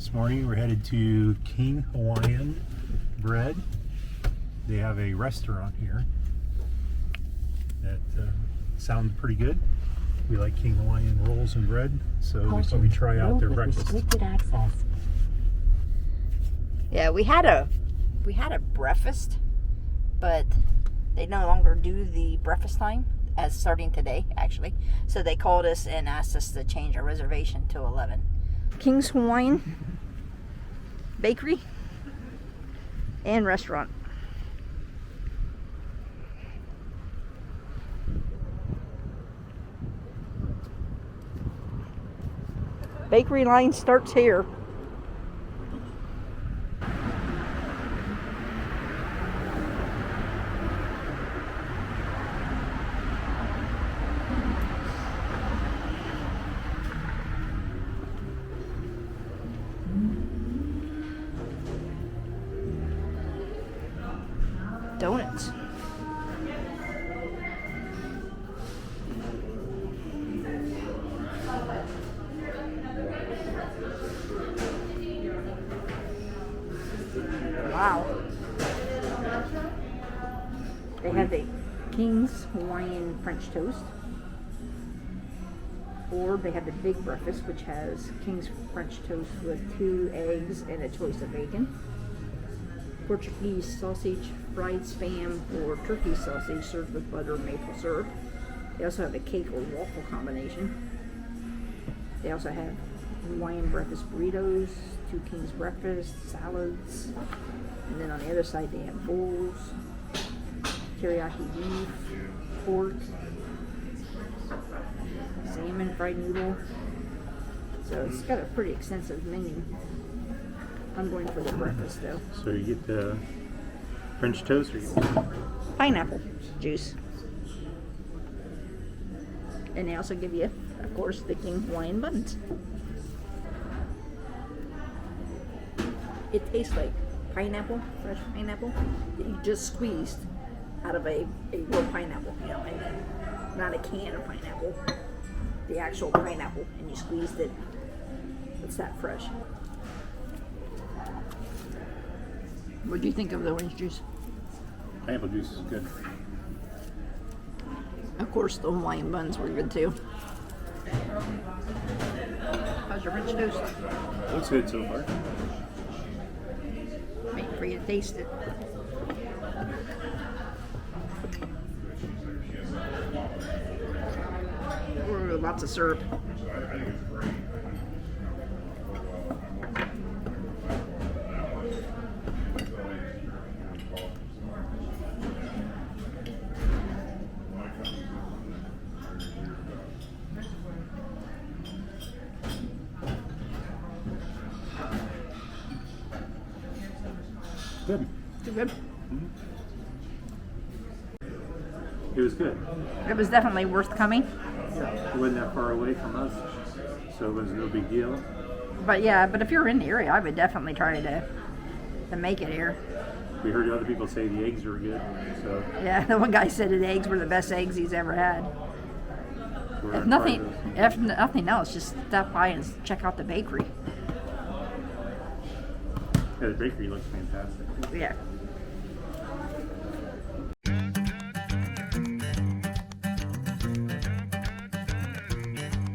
This morning we're headed to King Hawaiian Bread. They have a restaurant here that sounds pretty good. We like King Hawaiian rolls and bread, so we thought we'd try out their breakfast. Yeah, we had a breakfast, but they no longer do the breakfast time as starting today, actually. So they called us and asked us to change our reservation to 11. King's Hawaiian Bakery and Restaurant. Bakery line starts here. Donuts. Wow. They have the King's Hawaiian French toast. Or they have the big breakfast, which has King's French toast with 2 eggs and a choice of bacon. Portuguese sausage, fried spam, or turkey sausage served with butter and maple syrup. They also have a cake or waffle combination. They also have Hawaiian breakfast burritos, 2 King's breakfast, salads, and then on the other side they have bowls, teriyaki beef, pork, salmon, fried noodle. So it's got a pretty extensive menu. I'm going for the breakfast though. So you get the French toast or you get Pineapple juice. And they also give you, of course, the King Hawaiian buns. It tastes like pineapple, fresh pineapple, that you just squeezed out of a real pineapple, you know, and then not a can of pineapple, the actual pineapple, and you squeezed it. It's that fresh. What do you think of the orange juice? pineapple juice is good. Of course, the Hawaiian buns were good too. How's your French toast? Looks good so far. Waiting for you to taste it. Ooh, lots of syrup. Good. Too good? Mm-hmm. It was good. It was definitely worth coming. Yeah, it wasn't that far away from us, so it was no big deal. But yeah, but if you're in the area, I would definitely try to make it here. We heard other people say the eggs were good, so Yeah, the one guy said the eggs were the best eggs he's ever had. we're If gonna try those. nothing else, just stop by and check out the bakery. Yeah, the bakery looks fantastic. Yeah.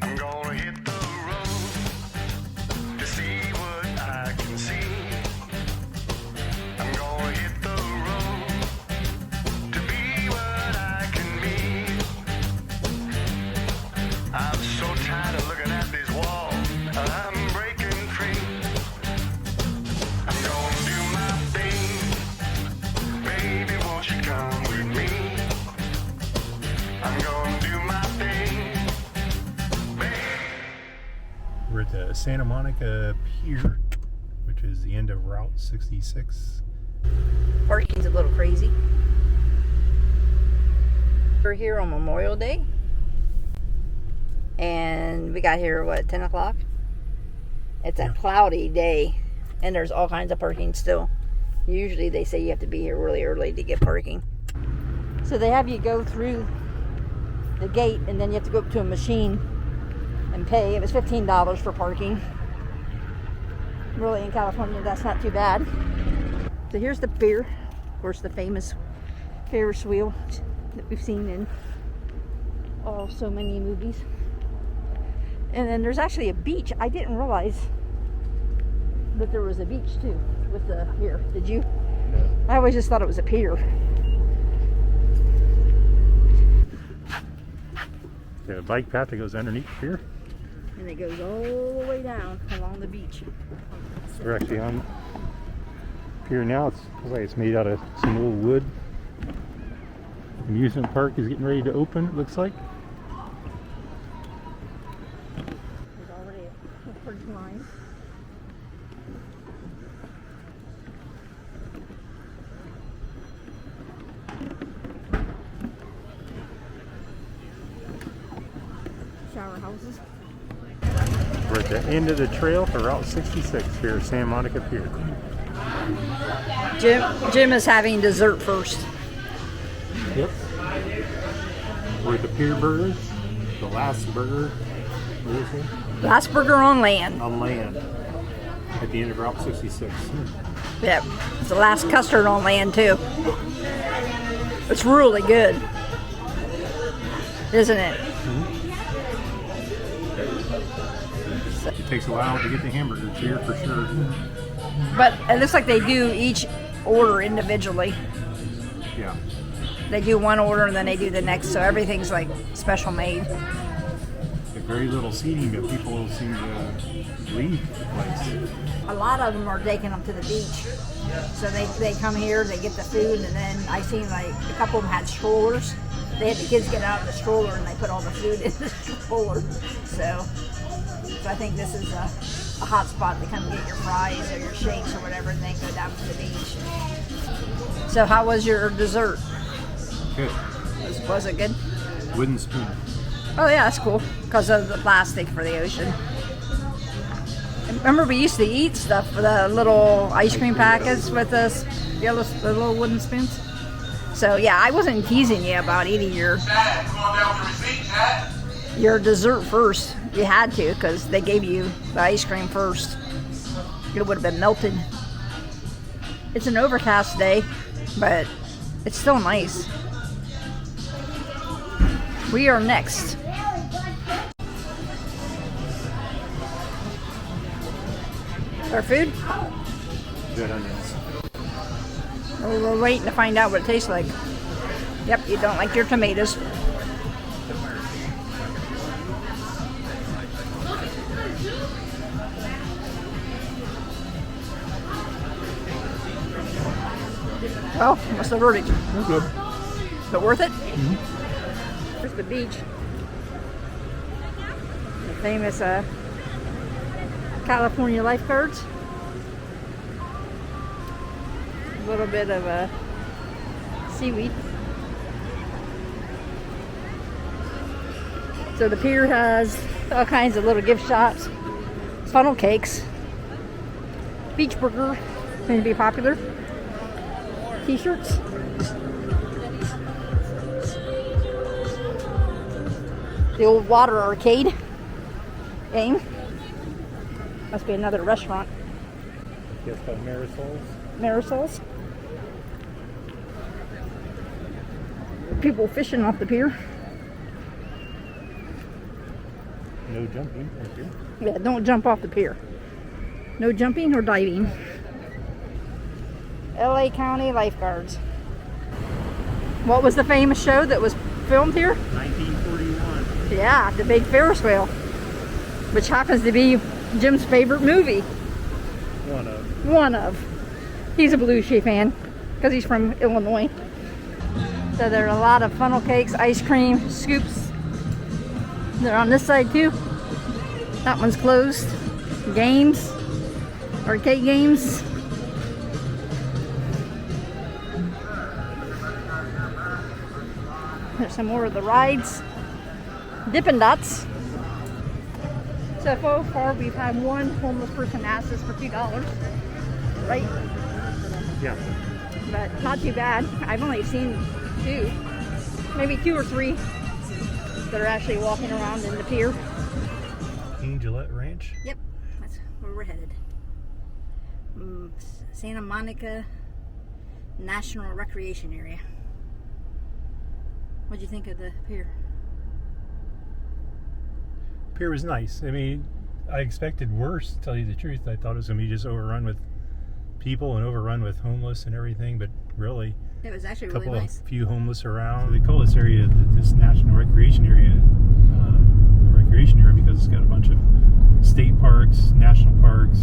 I'm gonna hit the road to see what I can see. I'm gonna hit the road to be what I can be. I'm so tired of looking at this wall. I'm breaking free. I'm gonna do my thing. Baby, won't you come with me? I'm gonna do my thing. We're at the Santa Monica Pier, which is the end of Route 66. Parking's a little crazy. We're here on Memorial Day. And we got here, what, 10 o'clock? It's a cloudy day. And there's all kinds of parking still. Usually they say you have to be here really early to get parking. So they have you go through the gate and then you have to go up to a machine and pay. It was $15 for parking. Really, in California, that's not too bad. So here's the pier. Of course, the famous Ferris wheel that we've seen in so many movies. And then there's actually a beach. I didn't realize that there was a beach too with the pier. Did you? No. I always just thought it was a pier. Got a bike path that goes underneath the pier. And it goes all the way down along the beach. We're actually on the pier now. It looks like it's made out of some old wood. Amusement park is getting ready to open, it looks like. There's already a bridge line. Shower houses. We're at the end of the trail for Route 66 here at Santa Monica Pier. Jim is having dessert first. Yep. We're at the Pier Burgers, the last burger. What is it? Last burger on land. On land. At the end of Route 66. Yep. It's the last custard on land too. It's really good. Isn't it? It takes a while to get the hamburgers here for sure. But it looks like they do each order individually. Yeah. They do one order and then they do the next, so everything's like special made. There's very little seating, but people seem to leave the place. A lot of them are taking them to the beach. So they come here, they get the food, and then I seen like a couple of them had strollers. They had the kids get out of the stroller and they put all the food in the stroller. So I think this is a hot spot to come get your fries or your shakes or whatever and then go down to the beach. So how was your dessert? Good. Was it good? Wooden spoon. Oh yeah, that's cool. Because of the plastic for the ocean. Remember we used to eat stuff with the little ice cream packets with the little wooden spoons? So yeah, I wasn't teasing you about eating your dessert first. You had to because they gave you the ice cream first. It would have been melted. It's an overcast day, but it's still nice. We are next. Our food? Good onions. We're waiting to find out what it tastes like. Yep, you don't like your tomatoes. Well, what's the verdict? They're good. Is it worth it? Mm-hmm. Here's the beach. The famous California lifeguards. A little bit of seaweed. So the pier has all kinds of little gift shops, funnel cakes, beach burger, seem to be popular, t-shirts. The old water arcade game. Must be another restaurant. Yes, by Marisol's. Marisol's. People fishing off the pier. No jumping. Thank you. Yeah, don't jump off the pier. No jumping or diving. LA County lifeguards. What was the famous show that was filmed here? 1941. Yeah, the big Ferris wheel, which happens to be Jim's favorite movie. One of. He's a Blue Sheep fan because he's from Illinois. So there are a lot of funnel cakes, ice cream, scoops. They're on this side too. That one's closed. Games, arcade games. There's some more of the rides. Dippin' Dots. So far we've had one homeless person ask us for $2, right? Yeah. But not too bad. I've only seen two, maybe 2 or 3 that are actually walking around in the pier. Gillette Ranch. Yep, that's where we're headed. Santa Monica National Recreation Area. What'd you think of the pier? Pier was nice. I mean, I expected worse, to tell you the truth. I thought it was going to be just overrun with people and overrun with homeless and everything, but really, It was actually a really couple nice. of few homeless around. They call this area this national recreation area, because it's got a bunch of state parks, national parks,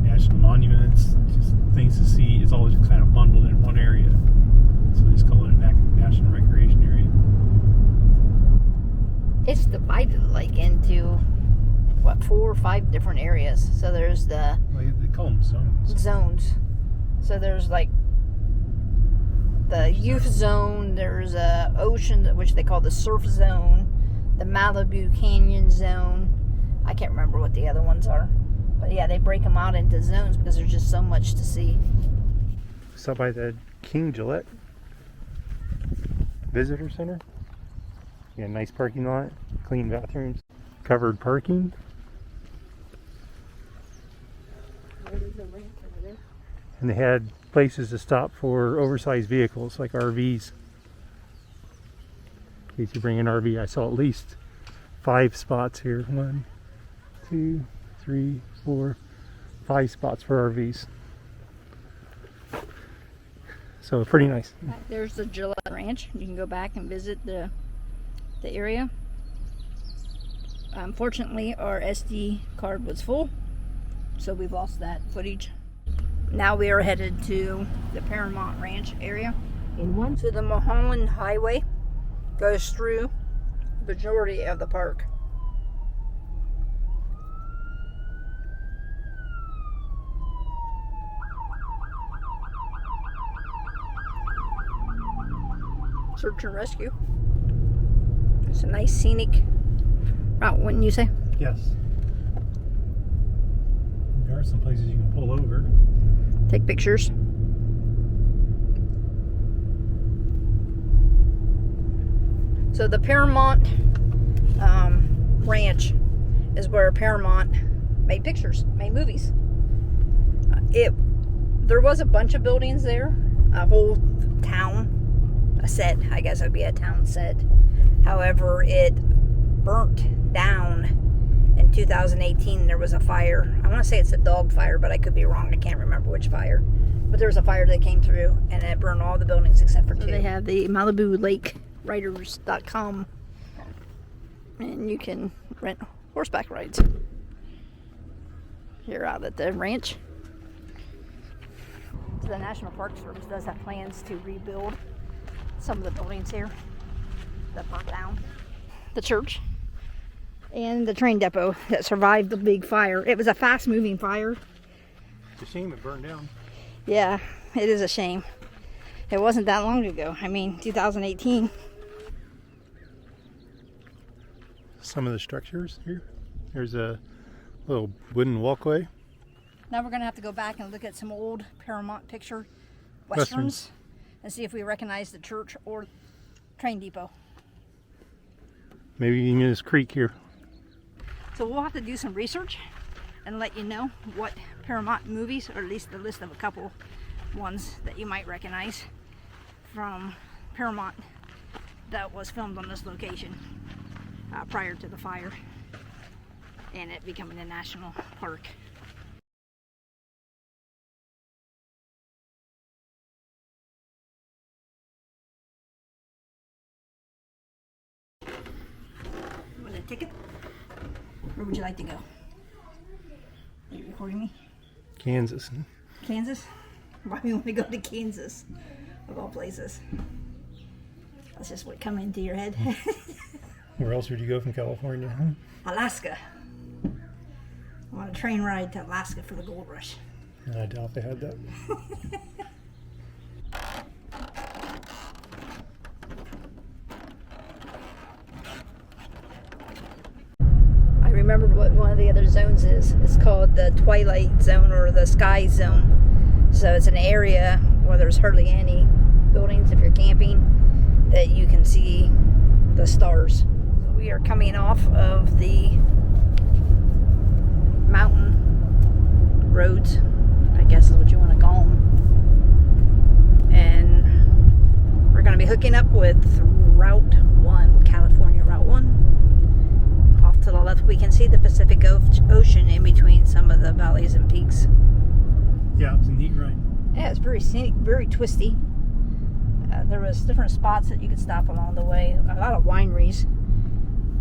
national monuments, just things to see. It's always kind of bundled in one area, so they just call it a national recreation area. It's divided like into what, 4 or 5 different areas. So there's the Well, they call them zones. So there's like the youth zone, there's a ocean, which they call the surf zone, the Malibu Canyon zone. I can't remember what the other ones are, but yeah, they break them out into zones because there's just so much to see. Stop by the King Gillette Visitor Center. You got a nice parking lot, clean bathrooms, covered parking. And they had places to stop for oversized vehicles like RVs. In case you bring an RV, I saw at least 5 spots here. 1, 2, 3, 4, 5 spots for RVs. So pretty nice. There's the Gillette Ranch. You can go back and visit the area. Unfortunately, our SD card was full, so we've lost that footage. Now we are headed to the Paramount Ranch area. So the Mulholland Highway goes through the majority of the park. Search and rescue. It's a nice scenic route, wouldn't you say? Yes. There are some places you can pull over. Take pictures. So the Paramount Ranch is where Paramount made pictures, made movies. There was a bunch of buildings there, a whole town, a set. I guess it would be a town set. However, it burnt down in 2018. There was a fire. I want to say it's a dog fire, but I could be wrong. I can't remember which fire. But there was a fire that came through, and it burned all the buildings except for 2. They have the Malibu Lake Riders.com, and you can rent horseback rides here out at the ranch. So the National Park Service does have plans to rebuild some of the buildings here that burnt down. The church and the train depot that survived the big fire. It was a fast-moving fire. It's a shame it burned down. Yeah, it is a shame. It wasn't that long ago. I mean, 2018. Some of the structures here. There's a little wooden walkway. Now we're going to have to go back and look at some old Paramount picture westerns and see if we recognize the church or train depot. Maybe even this creek here. So we'll have to do some research and let you know what Paramount movies, or at least the list of a couple ones that you might recognize from Paramount that was filmed on this location prior to the fire and it becoming a national park. Want a ticket? Where would you like to go? Are you recording me? Kansas. Kansas? Why do you want to go to Kansas, of all places? That's just what come into your head. Where else would you go from California? Alaska. I want a train ride to Alaska for the gold rush. I doubt they had that. I remembered what one of the other zones is. It's called the Twilight Zone or the Sky Zone. So it's an area where there's hardly any buildings if you're camping, that you can see the stars. We are coming off of the can see the Pacific Ocean in between some of the valleys and peaks. Yeah, it was a neat ride. Yeah, it's very scenic, very twisty. There was different spots that you could stop along the way. A lot of wineries.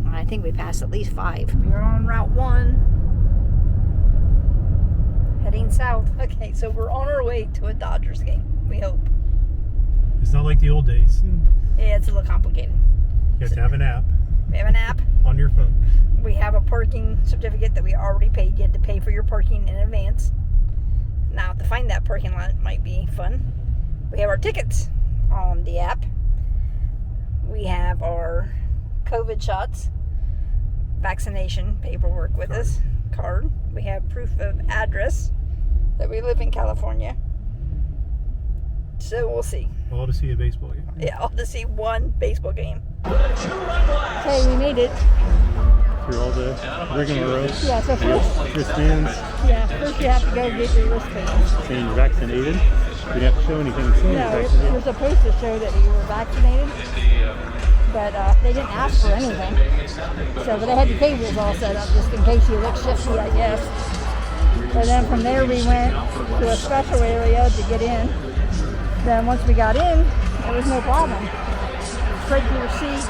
I think we passed at least 5. We were on Route 1, heading south. Okay, so we're on our way to a Dodgers game, we hope. It's not like the old days. Yeah, it's a little complicated. You have to have an app We have an app. on your phone. We have a parking certificate that we already paid. You had to pay for your parking in advance. Now, to find that parking lot might be fun. We have our tickets on the app. We have our COVID shots, vaccination paperwork with us, card. We have proof of address that we live in California. So we'll see. All to see a baseball game. Yeah, all to see one baseball game. Okay, we made it. Through all the rigmarole. Yeah, so first, Wristbands. first you have to go get your wristbands. Saying you're vaccinated. You didn't have to show anything. Saying No, you're you're vaccinated. supposed to show that you were vaccinated, but they didn't ask for anything. So, but they had the tables all set up just in case you look shifty, I guess. And then from there we went to a special area to get in. Then once we got in, there was no problem. Straight to your seat.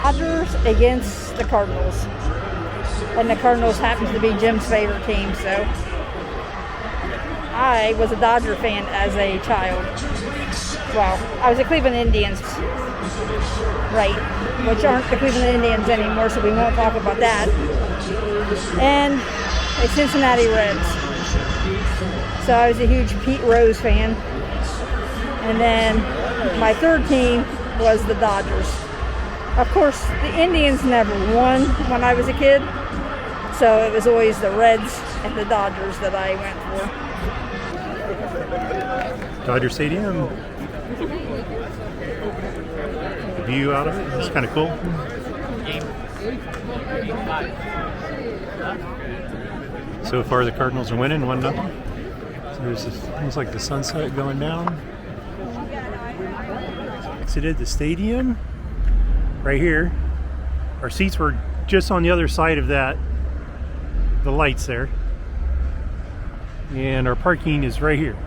Dodgers against the Cardinals. And the Cardinals happens to be Jim's favorite team, so I was a Dodger fan as a child. Well, I was a Cleveland Indians, right, which aren't the Cleveland Indians anymore, so we won't talk about that. And a Cincinnati Reds. So I was a huge Pete Rose fan. And then my third team was the Dodgers. Of course, the Indians never won when I was a kid, so it was always the Reds and the Dodgers that I went for. Dodger Stadium. The view out of it. It's kind of cool. So far, the Cardinals are winning 1-0. So there's this, looks like the sunset going down. Exited the stadium right here. Our seats were just on the other side of that, the lights there. And our parking is right here.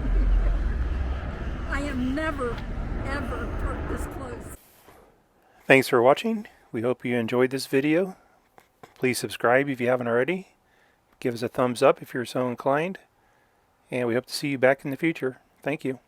I have never, ever parked this close. Thanks for watching. We hope you enjoyed this video. Please subscribe if you haven't already. Give us a thumbs up if you're so inclined. And we hope to see you back in the future. Thank you.